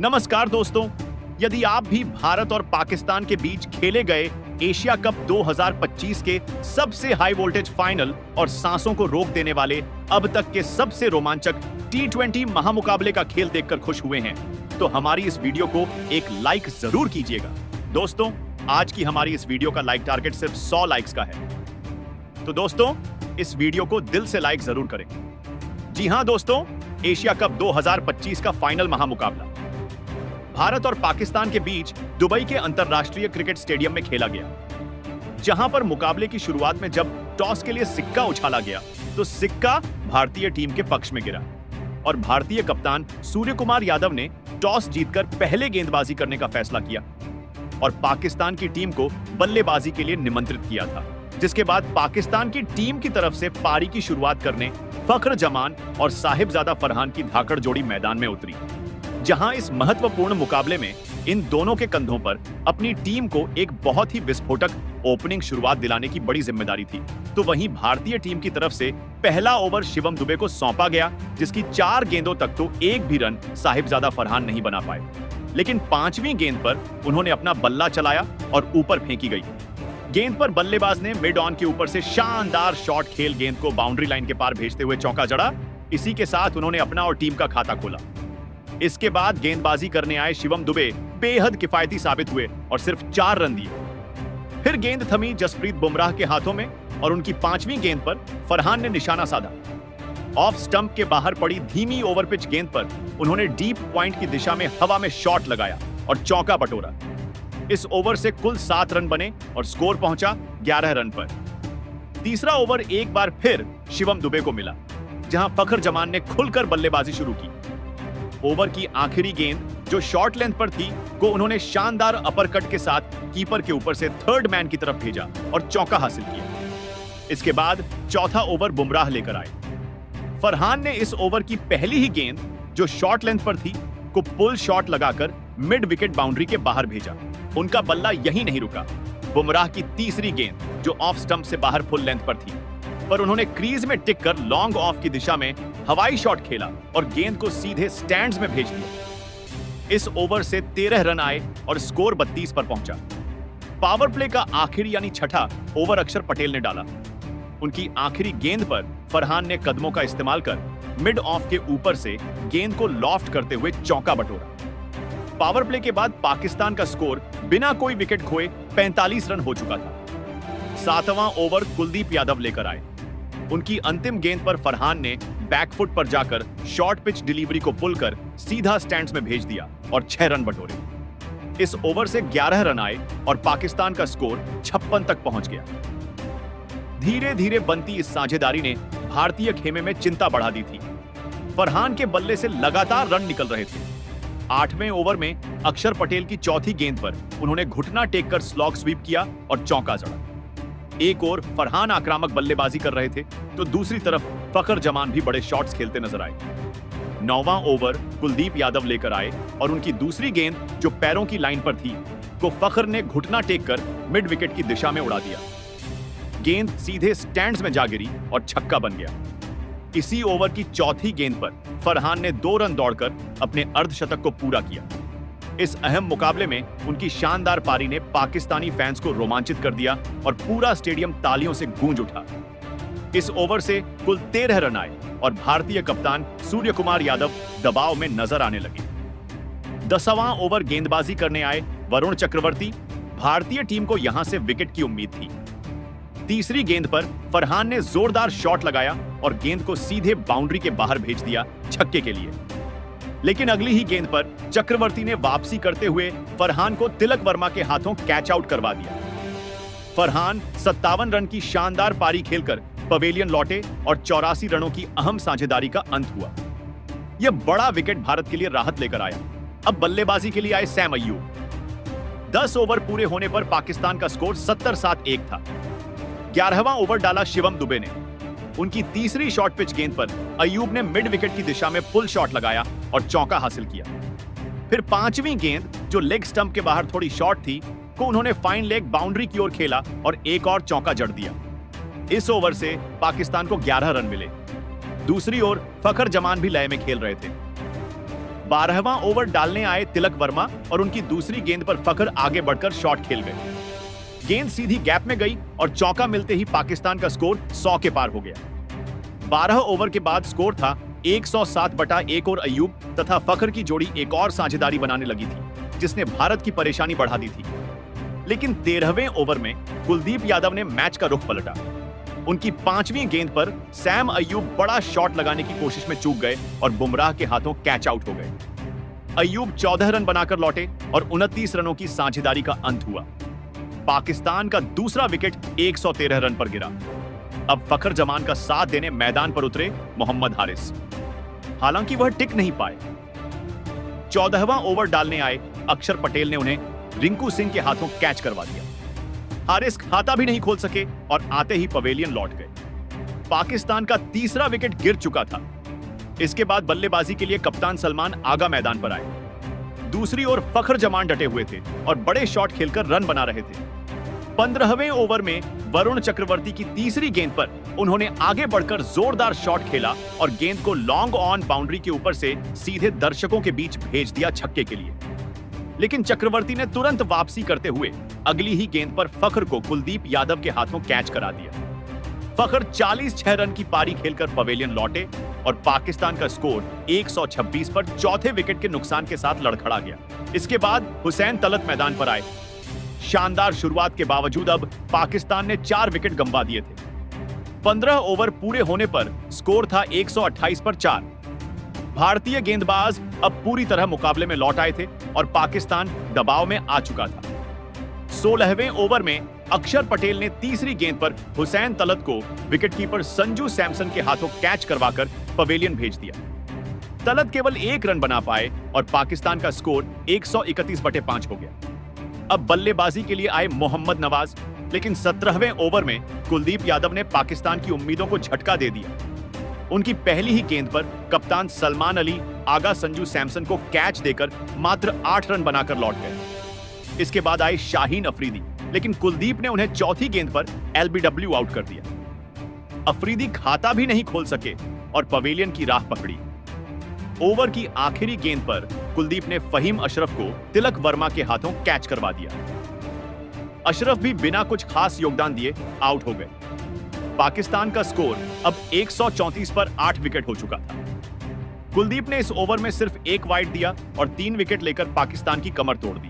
नमस्कार दोस्तों, यदि आप भी भारत और पाकिस्तान के बीच खेले गए एशिया कप 2025 के सबसे हाई वोल्टेज फाइनल और सांसों को रोक देने वाले अब तक के सबसे रोमांचक T20 महामुकाबले का खेल देखकर खुश हुए हैं, तो हमारी इस वीडियो को एक लाइक जरूर कीजिएगा। दोस्तों, आज की हमारी इस वीडियो का लाइक टारगेट सिर्फ 100 लाइक्स का है, तो दोस्तों इस वीडियो को दिल से लाइक जरूर करें। जी हां दोस्तों, एशिया कप 2025 का फाइनल महामुकाबला भारत और पाकिस्तान के बीच दुबई के अंतरराष्ट्रीय क्रिकेट स्टेडियम में खेला गया, जहां पर मुकाबले की शुरुआत में जब टॉस के लिए सिक्का उछाला गया तो सिक्का भारतीय टीम के पक्ष में गिरा और भारतीय कप्तान सूर्य कुमार यादव ने टॉस जीतकर पहले गेंदबाजी करने का फैसला किया और पाकिस्तान की टीम को बल्लेबाजी के लिए निमंत्रित किया था, जिसके बाद पाकिस्तान की टीम की तरफ से पारी की शुरुआत करने फखर जमान और साहिबजादा फरहान की धाकड़ जोड़ी मैदान में उतरी। जहां इस महत्वपूर्ण मुकाबले में इन दोनों के कंधों पर अपनी टीम को एक बहुत ही विस्फोटक ओपनिंग शुरुआत दिलाने की बड़ी जिम्मेदारी थी, तो वहीं भारतीय टीम की तरफ से पहला ओवर शिवम दुबे को सौंपा गया, जिसकी 4 गेंदों तक तो एक भी रन साहिबजादा फरहान नहीं बना पाए, लेकिन 5वीं गेंद पर उन्होंने अपना बल्ला चलाया और ऊपर फेंकी गई गेंद पर बल्लेबाज ने मिड ऑन के ऊपर से शानदार शॉट खेल गेंद को बाउंड्री लाइन के पार भेजते हुए चौका जड़ा। इसी के साथ उन्होंने अपना और टीम का खाता खोला। इसके बाद गेंदबाजी करने आए शिवम दुबे बेहद किफायती साबित हुए और सिर्फ 4 रन दिए। फिर गेंद थमी जसप्रीत बुमराह के हाथों में और उनकी 5वीं गेंद पर फरहान ने निशाना साधा। ऑफ स्टंप के बाहर पड़ी धीमी ओवर पिच गेंद पर उन्होंने डीप पॉइंट की दिशा में हवा में शॉट लगाया और चौका बटोरा। इस ओवर से कुल 7 रन बने और स्कोर पहुंचा 11 रन पर। तीसरा ओवर एक बार फिर शिवम दुबे को मिला, जहां फखर जमान ने खुलकर बल्लेबाजी शुरू की। ओवर की आखिरी गेंद जो शॉर्ट लेंथ पर थी को उन्होंने शानदार अपरकट के साथ कीपर के ऊपर से थर्ड मैन की तरफ भेजा और चौका हासिल किया। इसके बाद चौथा ओवर बुमराह लेकर आए। फरहान ने इस ओवर की पहली ही गेंद जो शॉर्ट लेंथ पर थी को पुल शॉट लगाकर मिड विकेट बाउंड्री के बाहर भेजा। उनका बल्ला यहीं नहीं रुका। बुमराह की तीसरी गेंद जो ऑफ स्टंप से बाहर फुल लेंथ पर थी, पर उन्होंने क्रीज में टिककर लॉन्ग ऑफ की दिशा में हवाई शॉट खेला और गेंद को सीधे स्टैंड्स में भेज दिया। इस ओवर से 13 रन आए और स्कोर 32 पर पहुंचा। पावर प्ले का आखिरी यानी छठा ओवर अक्षर पटेल ने डाला। उनकी आखिरी गेंद पर फरहान ने कदमों का इस्तेमाल कर मिड ऑफ के ऊपर से गेंद को लॉफ्ट करते हुए चौका बटोरा। पावर प्ले के बाद पाकिस्तान का स्कोर बिना कोई विकेट खोए 45 रन हो चुका था। 7वां ओवर कुलदीप यादव लेकर आए। उनकी अंतिम गेंद पर फरहान ने बैकफुट पर जाकर शॉर्ट पिच डिलीवरी को पुल कर सीधा स्टैंड्स में भेज दिया और 6 रन बटोरे। इस ओवर से 11 रन आए और पाकिस्तान का स्कोर 56 तक पहुंच गया। धीरे धीरे बनती इस साझेदारी ने भारतीय खेमे में चिंता बढ़ा दी थी। फरहान के बल्ले से लगातार रन निकल रहे थे। 8वें ओवर में अक्षर पटेल की चौथी गेंद पर उन्होंने घुटना टेक कर स्लॉग स्वीप किया और चौका जड़ा। एक ओर फरहान आक्रामक बल्लेबाजी कर रहे थे तो दूसरी तरफ फखर जमान भी बड़े शॉट्स खेलते नजर आए। 9वां ओवर कुलदीप यादव लेकर आए और उनकी दूसरी गेंद जो पैरों की लाइन पर थी को फखर ने घुटना टेक कर मिड विकेट की दिशा में उड़ा दिया। गेंद सीधे स्टैंड्स में जा गिरी और छक्का बन गया। इसी ओवर की चौथी गेंद पर फरहान ने 2 रन दौड़कर अपने अर्धशतक को पूरा किया। इस अहम मुकाबले में उनकी शानदार पारी ने पाकिस्तानी फैंस को रोमांचित कर दिया और पूरा स्टेडियम तालियों से गूंज उठा। इस ओवर से कुल 13 रन आए और भारतीय कप्तान सूर्य कुमार यादव दबाव में नजर आने लगे। 10वां ओवर गेंदबाजी करने आए वरुण चक्रवर्ती। भारतीय टीम को यहां से विकेट की उम्मीद थी। तीसरी गेंद पर फरहान ने जोरदार शॉट लगाया और गेंद को सीधे बाउंड्री के बाहर भेज दिया छक्के के लिए। लेकिन अगली ही गेंद पर चक्रवर्ती ने वापसी करते हुए फरहान को तिलक वर्मा के हाथों कैच आउट करवा दिया। फरहान 57 रन की शानदार पारी खेलकर पवेलियन लौटे और 84 रनों की अहम साझेदारी का अंत हुआ। यह बड़ा विकेट भारत के लिए राहत लेकर आया। अब बल्लेबाजी के लिए आए सैम अय्यूब। 10 ओवर पूरे होने पर पाकिस्तान का स्कोर 70-7-1 था। 11वां ओवर डाला शिवम दुबे ने। उनकी तीसरी शॉर्ट पिच गेंद पर अय्यूब ने मिड विकेट की दिशा में पुल शॉट लगाया और चौका हासिल किया। फिर 5वीं गेंद जो लेग स्टंप के बाहर थोड़ी शॉर्ट थी को उन्होंने फाइन लेग बाउंड्री की ओर खेला और एक और चौका जड़ दिया। इस ओवर से पाकिस्तान को 11 रन मिले। दूसरी ओर फखर जमान भी लय में खेल रहे थे। 12वां ओवर डालने आए तिलक वर्मा और उनकी दूसरी गेंद पर फखर आगे बढ़कर शॉट खेल गए। गेंद सीधी गैप में गई और चौका मिलते ही पाकिस्तान का स्कोर 100 के पार हो गया। 12 ओवर के बाद स्कोर था 107/1 और अय्यूब तथा फखर की जोड़ी एक और साझेदारी बनाने लगी थी, जिसने भारत की परेशानी बढ़ा दी थी। लेकिन 13वें ओवर में कुलदीप यादव ने मैच का रुख पलटा। उनकी 5वीं गेंद पर सैम अय्यूब बड़ा शॉट लगाने की कोशिश में चूक गए और बुमराह के हाथों कैच आउट हो गए। अय्यूब 14 रन बनाकर लौटे और 29 रनों की साझेदारी का अंत हुआ। पाकिस्तान का दूसरा विकेट 113 रन पर गिरा। अब फखर जमान का साथ देने मैदान पर उतरे मोहम्मद हारिस। हालांकि वह टिक नहीं पाए। 14वां ओवर डालने आए अक्षर पटेल ने उन्हें रिंकू सिंह के हाथों कैच करवा दिया। हारिस खाता भी नहीं खोल सके और आते ही पवेलियन लौट गए। पाकिस्तान का तीसरा विकेट गिर चुका था। इसके बाद बल्लेबाजी के लिए कप्तान सलमान आगा मैदान पर आए। दूसरी ओर फखर जमान डटे हुए थे और बड़े शॉट खेलकर रन बना रहे थे। 15वें ओवर में वरुण चक्रवर्ती की तीसरी गेंद पर उन्होंने आगे बढ़कर जोरदार शॉट खेला और गेंद को लॉन्ग ऑन बाउंड्री के ऊपर से सीधे दर्शकों के बीच भेज दिया छक्के के लिए। लेकिन चक्रवर्ती ने तुरंत वापसी करते हुए अगली ही गेंद पर फखर को कुलदीप यादव के हाथों कैच करा दिया। फखर 46 रन की पारी खेलकर पवेलियन लौटे और पाकिस्तान का स्कोर 126 पर चौथे विकेट के नुकसान के साथ लड़खड़ा गया। इसके बाद हुसैन तलत मैदान पर आए। शानदार शुरुआत के बावजूद अब पाकिस्तान ने 4 विकेट गंवा दिए थे। 15 ओवर पूरे होने पर स्कोर था 128 पर 4। भारतीय गेंदबाज अब पूरी तरह मुकाबले में लौट आए थे और पाकिस्तान दबाव में आ चुका था। 16वें ओवर में अक्षर पटेल ने तीसरी गेंद पर हुसैन तलत को विकेटकीपर संजू सैमसन के हाथों कैच करवाकर पवेलियन भेज दिया। तलत केवल 1 रन बना पाए और पाकिस्तान का स्कोर 131/5 हो गया। अब बल्लेबाजी के लिए आए मोहम्मद नवाज, लेकिन 17वें ओवर में कुलदीप यादव ने पाकिस्तान की उम्मीदों को झटका दे दिया। उनकी पहली ही गेंद पर कप्तान सलमान अली आगा संजू सैमसन को कैच देकर मात्र 8 रन बनाकर लौट गए। इसके बाद आए शाहीन अफरीदी, लेकिन कुलदीप ने उन्हें चौथी गेंद पर एलबीडब्ल्यू आउट कर दिया। अफरीदी खाता भी नहीं खोल सके और पवेलियन की राह पकड़ी। ओवर की आखिरी गेंद पर कुलदीप ने फहीम अशरफ को तिलक वर्मा के हाथों कैच करवा दिया। अशरफ भी बिना कुछ खास योगदान दिए आउट हो गए। पाकिस्तान का स्कोर अब 134 पर 8 विकेट हो चुका था। कुलदीप ने इस ओवर में सिर्फ 1 वाइड दिया और 3 विकेट लेकर पाकिस्तान की कमर तोड़ दी।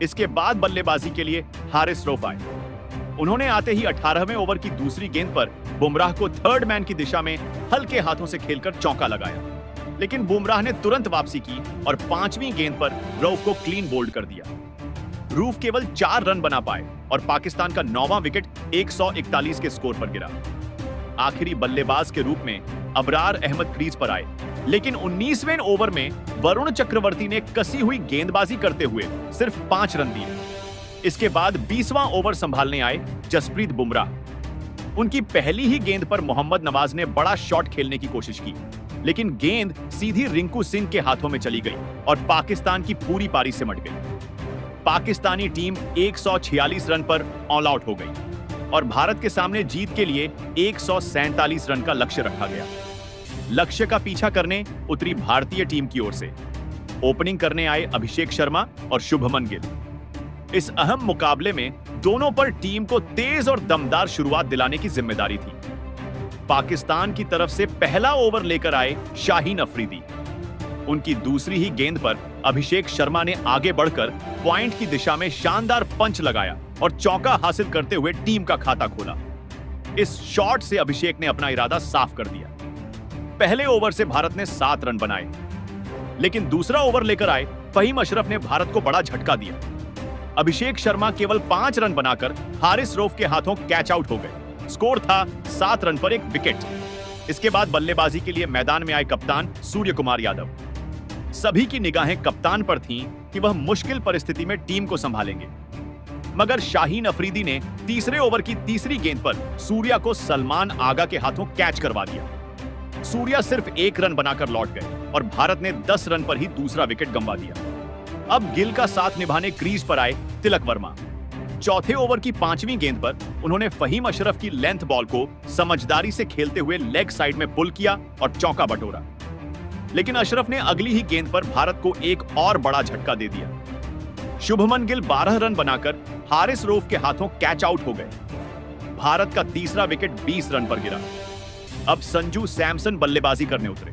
इसके बाद बल्लेबाजी के लिए हारिस रऊफ आए। उन्होंने आते ही 18वें ओवर की दूसरी गेंद पर बुमराह को थर्ड मैन की दिशा में हल्के हाथों से खेलकर चौका लगाया, लेकिन बुमराह ने तुरंत वापसी की और 5वीं गेंद पर रऊफ को क्लीन बोल्ड कर दिया। रऊफ केवल 4 रन बना पाए और पाकिस्तान का 9वां विकेट 141 के स्कोर पर गिरा। आखिरी बल्लेबाज के रूप में अबरार अहमद क्रीज पर आए, लेकिन 19वें ओवर में वरुण चक्रवर्ती ने कसी हुई गेंदबाजी करते हुए सिर्फ 5 रन दिए। इसके बाद 20वां ओवर संभालने आए जसप्रीत बुमराह। उनकी पहली ही गेंद पर मोहम्मद नवाज ने बड़ा शॉट खेलने की कोशिश की, लेकिन गेंद सीधी रिंकू सिंह के हाथों में चली गई और पाकिस्तान की पूरी पारी सिमट गई। पाकिस्तानी टीम 146 रन पर ऑल आउट हो गई और भारत के सामने जीत के लिए 147 रन का लक्ष्य रखा गया। लक्ष्य का पीछा करने उतरी भारतीय टीम की ओर से ओपनिंग करने आए अभिषेक शर्मा और शुभमन गिल। इस अहम मुकाबले में दोनों पर टीम को तेज और दमदार शुरुआत दिलाने की जिम्मेदारी थी। पाकिस्तान की तरफ से पहला ओवर लेकर आए शाहीन अफरीदी। उनकी दूसरी ही गेंद पर अभिषेक शर्मा ने आगे बढ़कर पॉइंट की दिशा में शानदार पंच लगाया और चौका हासिल करते हुए टीम का खाता खोला। इस शॉट से अभिषेक ने अपना इरादा साफ कर दिया। पहले ओवर से भारत ने 7 रन बनाए, लेकिन दूसरा ओवर लेकर आए फहीम अशरफ ने भारत को बड़ा झटका दिया। अभिषेक शर्मा केवल 5 रन बनाकर हारिस रऊफ के हाथों कैच आउट हो गए। स्कोर था 7 रन पर 1 विकेट। इसके बाद बल्लेबाजी के लिए मैदान में आए कप्तान सूर्य कुमार यादव। सभी की निगाहें कप्तान पर थीं कि वह मुश्किल परिस्थिति में टीम को संभालेंगे, मगर शाहीन अफरीदी ने तीसरे ओवर की तीसरी गेंद पर सूर्या को सलमान आगा के हाथों कैच करवा दिया। सूर्या सिर्फ 1 रन बनाकर लौट गए और भारत ने 10 रन पर ही दूसरा विकेट गंवा दिया। अब गिल का साथ निभाने क्रीज पर आए तिलक वर्मा। चौथे ओवर की 5वीं गेंद पर उन्होंने फहीम अशरफ की लेंथ बॉल को समझदारी से खेलते हुए लेग साइड में पुल किया और चौका बटोरा। लेकिन अशरफ ने अगली ही गेंद पर भारत को एक और बड़ा झटका दे दिया। शुभमन गिल 12 रन बनाकर हारिस रऊफ के हाथों कैच आउट हो गए। भारत का तीसरा विकेट 20 रन पर गिरा। अब संजू सैमसन बल्लेबाजी करने उतरे।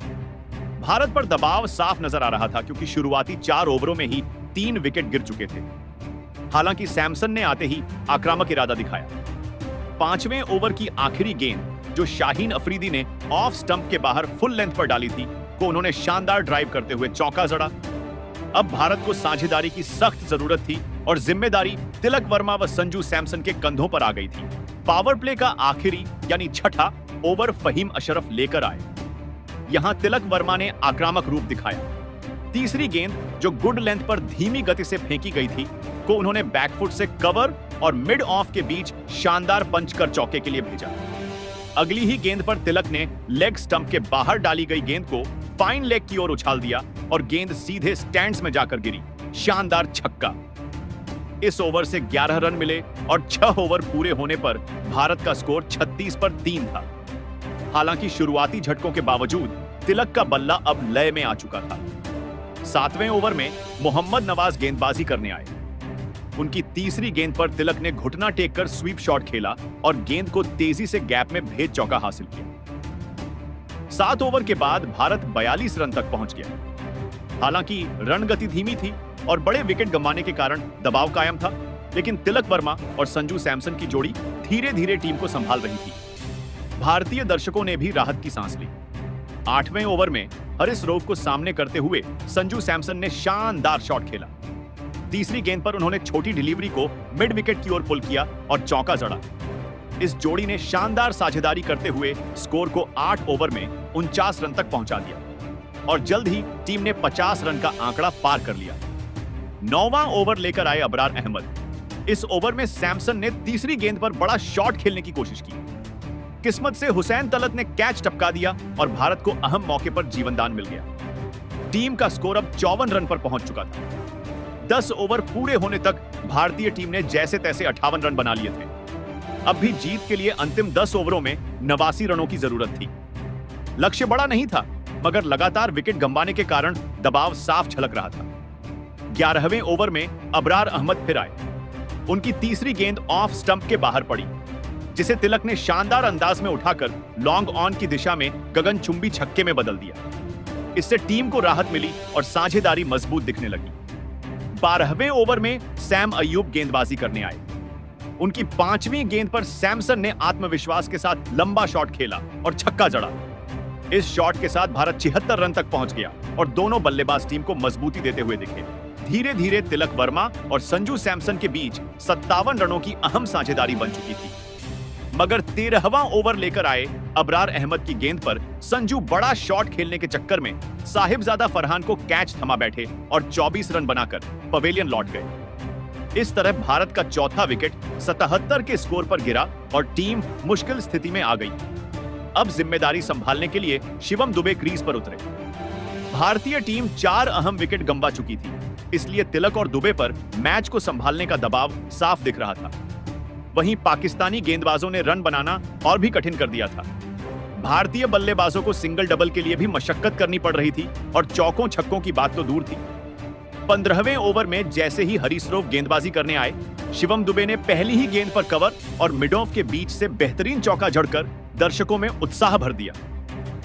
भारत पर दबाव साफ नजर आ रहा था क्योंकि शुरुआती 4 ओवरों में ही 3 विकेट गिर चुके थे। हालांकि सैमसन ने आते ही आक्रामक इरादा दिखाया। 5वें ओवर की आखिरी गेंद जो शाहीन अफरीदी ने ऑफ स्टंप के बाहर फुल लेंथ पर डाली थी को उन्होंने शानदार ड्राइव करते हुए चौका जड़ा। अब भारत को साझेदारी की सख्त जरूरत थी और जिम्मेदारी तिलक वर्मा व संजू सैमसन के कंधों पर आ गई थी। पावर प्ले का आखिरी यानी छठा ओवर फहीम अशरफ लेकर आए। यहां तिलक वर्मा ने आक्रामक रूप दिखाया। तीसरी गेंद जो गुड लेंथ पर धीमी गति से फेंकी गई थी को उन्होंने बैकफुट से कवर और मिड ऑफ के बीच शानदार पंच कर चौके के लिए भेजा। अगली ही गेंद पर तिलक ने लेग स्टंप के बाहर डाली गई गेंद को फाइन लेग की ओर उछाल दिया और गेंद सीधे स्टैंड्स में जाकर गिरी। शानदार छक्का। इस ओवर से 11 रन मिले और 6 ओवर पूरे होने पर भारत का स्कोर 36 पर 3 था। हालांकि शुरुआती झटकों के बावजूद तिलक का बल्ला अब लय में आ चुका था। 7वें ओवर में मोहम्मद नवाज गेंदबाजी करने आए। उनकी तीसरी गेंद पर तिलक ने घुटना टेक कर स्वीप शॉट खेला और गेंद को तेजी से गैप में भेज चौका हासिल किया। 7 ओवर के बाद भारत 42 रन तक पहुंच गया। हालांकि रन गति धीमी थी और बड़े विकेट गंवाने के कारण दबाव कायम था, लेकिन तिलक वर्मा और संजू सैमसन की जोड़ी धीरे धीरे टीम को संभाल रही थी। भारतीय दर्शकों ने भी राहत की सांस ली। 8वें ओवर में हारिस रऊफ को सामने करते हुए संजू सैमसन ने शानदार शॉट खेला। तीसरी गेंद पर उन्होंने छोटी डिलीवरी को मिड विकेट की ओर पुल किया और चौका जड़ा। इस जोड़ी ने शानदार साझेदारी करते हुए स्कोर को 8 ओवर में 49 रन तक पहुंचा दिया और जल्द ही टीम ने 50 रन का आंकड़ा पार कर लिया। 9वां ओवर लेकर आए अबरार अहमद। इस ओवर में सैमसन ने तीसरी गेंद पर बड़ा शॉट खेलने की कोशिश की। किस्मत से हुसैन तलत ने कैच टपका दिया और भारत को अहम मौके पर जीवनदान मिल गया। टीम का स्कोर अब 54 रन पर पहुंच चुका था। 10 ओवर पूरे होने तक भारतीय टीम ने जैसे तैसे 58 रन बना लिए थे। अब भी जीत के लिए अंतिम 10 ओवरों में 89 रनों की जरूरत थी। लक्ष्य बड़ा नहीं था, मगर लगातार विकेट गंवाने के कारण दबाव साफ झलक रहा था। 11वें ओवर में अबरार अहमद फिर आए। उनकी तीसरी गेंद ऑफ स्टंप के बाहर पड़ी, जिसे तिलक ने शानदार अंदाज में उठाकर लॉन्ग ऑन की दिशा में गगनचुंबी छक्के में बदल दिया। इससे टीम को राहत मिली और साझेदारी मजबूत दिखने लगी। 12वें ओवर में सैम अय्यूब गेंदबाजी करने आए। उनकी 5वीं गेंद पर सैमसन ने आत्मविश्वास के साथ लंबा शॉट खेला और छक्का जड़ा। इस शॉट के साथ भारत 76 रन तक पहुंच गया और दोनों बल्लेबाज टीम को मजबूती देते हुए दिखे। धीरे धीरे तिलक वर्मा और संजू सैमसन के बीच 57 रनों की अहम साझेदारी बन चुकी थी। मगर 13वां ओवर लेकर आए अबरार अहमद की गेंद पर संजू बड़ा शॉट खेलने के चक्कर में साहिबजादा फरहान को कैच थमा बैठे और 24 रन बनाकर पवेलियन लौट गए। इस तरह भारत का चौथा विकेट 77 के स्कोर पर गिरा और टीम मुश्किल स्थिति में आ गई। अब जिम्मेदारी संभालने के लिए शिवम दुबे क्रीज पर उतरे। भारतीय टीम 4 अहम विकेट गंवा चुकी थी, इसलिए तिलक और दुबे पर मैच को संभालने का दबाव साफ दिख रहा था। वहीं पाकिस्तानी गेंदबाजों ने रन बनाना और भी कठिन कर दिया था। भारतीय बल्लेबाजों को सिंगल डबल के लिए भी मशक्कत करनी पड़ रही थी और चौकों छक्कों की बात तो दूर थी। 15वें ओवर में जैसे ही हारिस रऊफ गेंदबाजी करने आए, शिवम दुबे ने पहली ही गेंद पर कवर और मिड ऑफ के बीच से बेहतरीन चौका जड़कर दर्शकों में उत्साह भर दिया।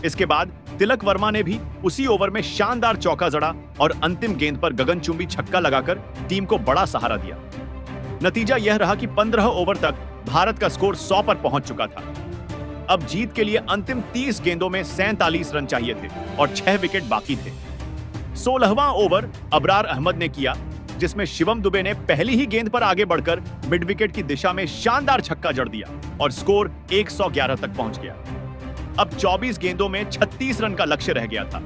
इसके बाद तिलक वर्मा ने भी उसी ओवर में शानदार चौका जड़ा और अंतिम गेंद पर गगनचुंबी छक्का लगाकर टीम को बड़ा सहारा दिया। नतीजा यह रहा कि 15 ओवर तक भारत का स्कोर 100 पर पहुंच चुका था। अब जीत के लिए अंतिम 30 गेंदों में 47 रन चाहिए थे और 6 विकेट बाकी थे। 16वां ओवर अबरार अहमद ने किया, जिसमें शिवम दुबे ने पहली ही गेंद पर आगे बढ़कर मिड विकेट की दिशा में शानदार छक्का जड़ दिया और स्कोर 111 तक पहुंच गया। अब 24 गेंदों में 36 रन का लक्ष्य रह गया था।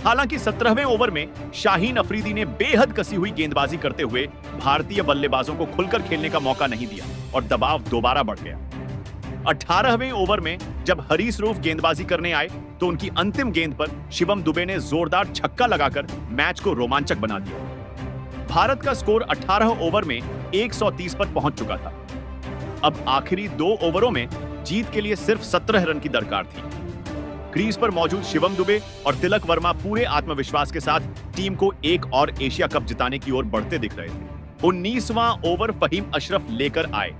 हालांकि 17वें ओवर में शाहीन अफरीदी ने बेहद कसी हुई गेंदबाजी करते हुए भारतीय बल्लेबाजों को खुलकर खेलने का मौका नहीं दिया और दबाव दोबारा बढ़ गया। 18वें ओवर में जब हारिस रऊफ गेंदबाजी करने आए तो उनकी अंतिम गेंद पर शिवम दुबे ने जोरदार छक्का लगाकर मैच को रोमांचक बना दिया। भारत का स्कोर 18 ओवर में 130 पर पहुंच चुका था। अब आखिरी 2 ओवरों में जीत के लिए सिर्फ 17 रन की दरकार थी। क्रीज पर मौजूद शिवम दुबे और तिलक वर्मा पूरे आत्मविश्वास के साथ टीम को एक और एशिया कप जिताने की ओर बढ़ते दिख रहे थे। 19वां ओवर फहीम अशरफ लेकर आए।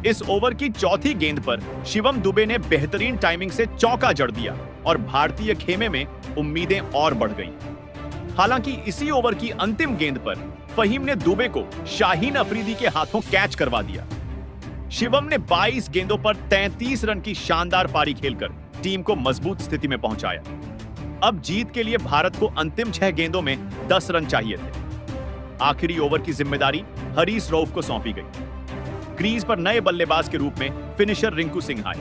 इस ओवर की चौथी गेंद पर शिवम दुबे ने बेहतरीन टाइमिंग से चौका जड़ दिया और भारतीय खेमे में उम्मीदें और बढ़ गईं। हालांकि इसी ओवर की अंतिम गेंद पर फहीम ने दुबे को शाहीन अफरीदी के हाथों कैच करवा दिया। शिवम ने 22 गेंदों पर 33 रन की शानदार पारी खेलकर टीम को मजबूत स्थिति में पहुंचाया। अब जीत के लिए भारत को अंतिम 6 गेंदों में 10 रन चाहिए थे। आखिरी ओवर की जिम्मेदारी हरीश रऊफ को सौंपी गई। क्रीज पर नए बल्लेबाज के रूप में फिनिशर रिंकू सिंह आए।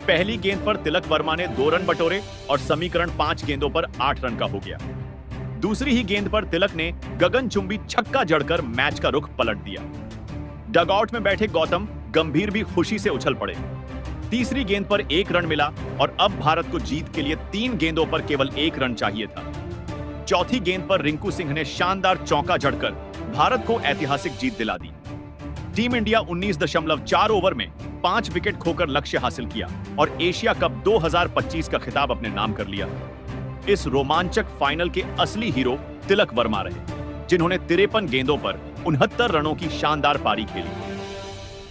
पहली गेंद पर तिलक वर्मा ने 2 रन बटोरे और समीकरण 5 गेंदों पर 8 रन का हो गया। दूसरी ही गेंद पर तिलक ने गगनचुंबी छक्का जड़कर मैच का रुख पलट दिया। डगआउट में बैठे गौतम गंभीर भी खुशी से उछल पड़े। तीसरी गेंद पर 1 रन मिला और अब भारत को जीत के लिए 3 गेंदों पर केवल 1 रन चाहिए था। चौथी गेंद पर रिंकू सिंह ने शानदार चौका जड़कर भारत को ऐतिहासिक जीत दिला दी। टीम इंडिया 19.4 ओवर में 5 विकेट खोकर लक्ष्य हासिल किया और एशिया कप 2025 का खिताब अपने नाम कर लिया। इस रोमांचक फाइनल के असली हीरो तिलक वर्मा रहे, जिन्होंने 53 गेंदों पर 69 रनों की शानदार पारी खेली।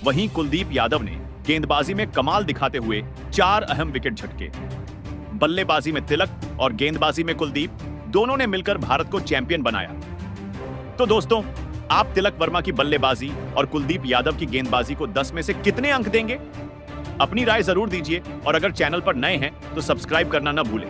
वहीं कुलदीप यादव ने गेंदबाजी में कमाल दिखाते हुए 4 अहम विकेट झटके। बल्लेबाजी में तिलक और गेंदबाजी में कुलदीप दोनों ने मिलकर भारत को चैंपियन बनाया। तो दोस्तों, आप तिलक वर्मा की बल्लेबाजी और कुलदीप यादव की गेंदबाजी को 10 में से कितने अंक देंगे? अपनी राय जरूर दीजिए और अगर चैनल पर नए हैं तो सब्सक्राइब करना न भूलें।